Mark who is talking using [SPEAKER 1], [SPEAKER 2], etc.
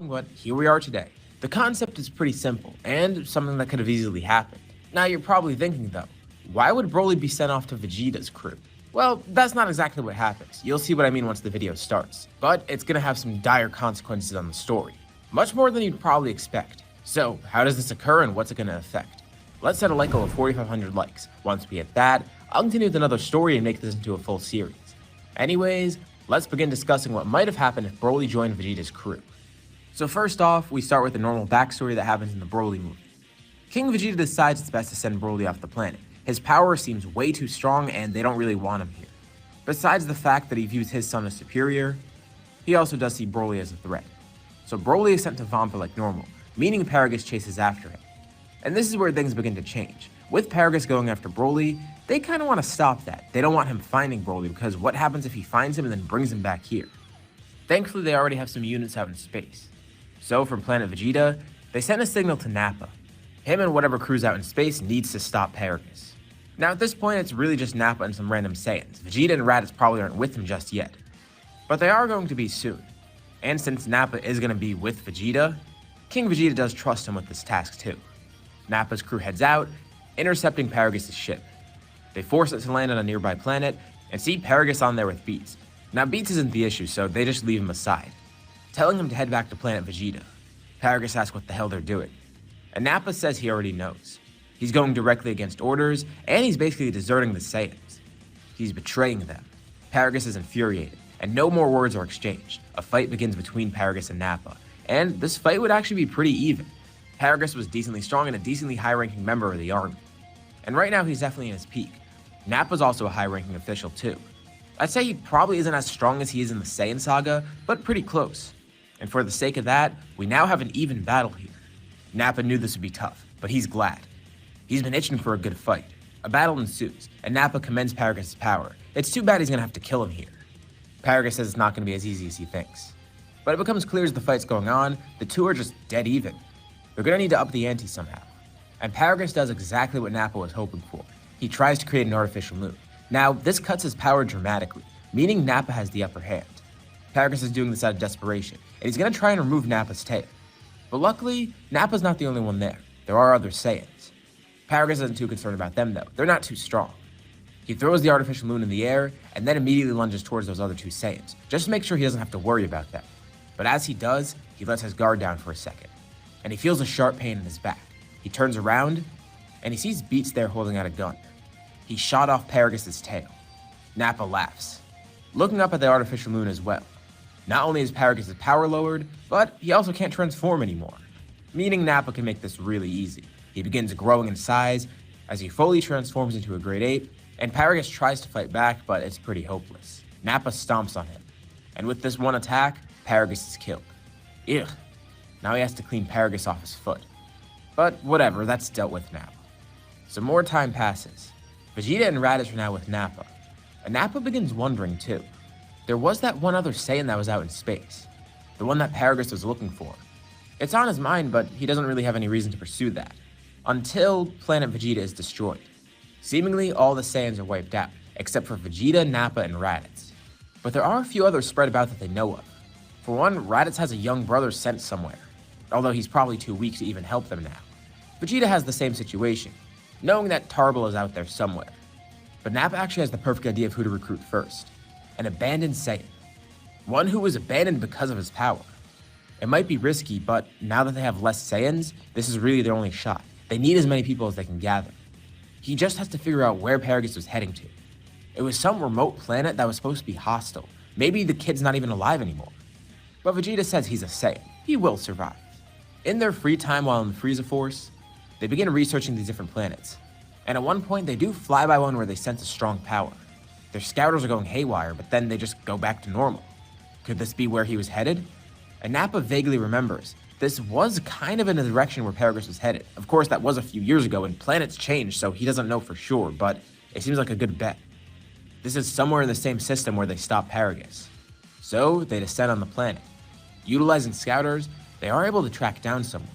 [SPEAKER 1] but here we are today. The concept is pretty simple, and something that could have easily happened. Now you're probably thinking though, why would Broly be sent off to Vegeta's crew? Well, that's not exactly what happens. You'll see what I mean once the video starts. But it's gonna have some dire consequences on the story. Much more than you'd probably expect. So, how does this occur and what's it gonna affect? Let's set a like goal of 4,500 likes. Once we hit that, I'll continue with another story and make this into a full series. Anyways, let's begin discussing what might have happened if Broly joined Vegeta's crew. So first off, we start with the normal backstory that happens in the Broly movie. King Vegeta decides it's best to send Broly off the planet. His power seems way too strong and they don't really want him here. Besides the fact that he views his son as superior, he also does see Broly as a threat. So Broly is sent to Vampa like normal, meaning Paragus chases after him. And this is where things begin to change. With Paragus going after Broly, they kind of want to stop that. They don't want him finding Broly because what happens if he finds him and then brings him back here? Thankfully, they already have some units out in space. So from Planet Vegeta, they send a signal to Nappa. Him and whatever crew's out in space needs to stop Paragus. Now at this point, it's really just Nappa and some random Saiyans. Vegeta and Raditz probably aren't with him just yet. But they are going to be soon. And since Nappa is going to be with Vegeta, King Vegeta does trust him with this task too. Nappa's crew heads out, intercepting Paragus' ship. They force it to land on a nearby planet and see Paragus on there with Beats. Now Beats isn't the issue, so they just leave him aside, telling him to head back to Planet Vegeta. Paragus asks what the hell they're doing, and Nappa says he already knows. He's going directly against orders, and he's basically deserting the Saiyans. He's betraying them. Paragus is infuriated, and no more words are exchanged. A fight begins between Paragus and Nappa, and this fight would actually be pretty even. Paragus was decently strong and a decently high-ranking member of the army. And right now he's definitely in his peak. Nappa's also a high-ranking official too. I'd say he probably isn't as strong as he is in the Saiyan saga, but pretty close. And for the sake of that, we now have an even battle here. Nappa knew this would be tough, but he's glad. He's been itching for a good fight. A battle ensues, and Nappa commends Paragus' power. It's too bad he's gonna have to kill him here. Paragus says it's not gonna be as easy as he thinks. But it becomes clear as the fight's going on, the two are just dead even. They're gonna need to up the ante somehow. And Paragus does exactly what Nappa was hoping for. He tries to create an artificial moon. Now, this cuts his power dramatically, meaning Nappa has the upper hand. Paragus is doing this out of desperation, and he's gonna try and remove Nappa's tail. But luckily, Nappa's not the only one there. There are other Saiyans. Paragus isn't too concerned about them though, they're not too strong. He throws the artificial moon in the air, and then immediately lunges towards those other two Saiyans, just to make sure he doesn't have to worry about them. But as he does, he lets his guard down for a second, and he feels a sharp pain in his back. He turns around, and he sees Beats there holding out a gun. He shot off Paragus' tail. Nappa laughs, looking up at the artificial moon as well. Not only is Paragus' power lowered, but he also can't transform anymore, meaning Nappa can make this really easy. He begins growing in size as he fully transforms into a Great Ape, and Paragus tries to fight back, but it's pretty hopeless. Nappa stomps on him, and with this one attack, Paragus is killed. Ugh. Now he has to clean Paragus off his foot. But whatever, that's dealt with now. Some more time passes. Vegeta and Raditz are now with Nappa, and Nappa begins wondering too. There was that one other Saiyan that was out in space, the one that Paragus was looking for. It's on his mind, but he doesn't really have any reason to pursue that, until Planet Vegeta is destroyed. Seemingly all the Saiyans are wiped out, except for Vegeta, Nappa, and Raditz. But there are a few others spread about that they know of. For one, Raditz has a young brother sent somewhere, although he's probably too weak to even help them now. Vegeta has the same situation, knowing that Tarble is out there somewhere. But Nappa actually has the perfect idea of who to recruit first. An abandoned Saiyan. One who was abandoned because of his power. It might be risky, but now that they have less Saiyans, this is really their only shot. They need as many people as they can gather. He just has to figure out where Paragus was heading to. It was some remote planet that was supposed to be hostile. Maybe the kid's not even alive anymore. But Vegeta says he's a Saiyan. He will survive. In their free time while in the Frieza Force, they begin researching these different planets. And at one point, they do fly by one where they sense a strong power. Their scouters are going haywire, but then they just go back to normal. Could this be where he was headed? And Nappa vaguely remembers. This was kind of in the direction where Paragus was headed. Of course, that was a few years ago, and planets change, so he doesn't know for sure, but it seems like a good bet. This is somewhere in the same system where they stop Paragus. So, they descend on the planet. Utilizing scouters, they are able to track down someone.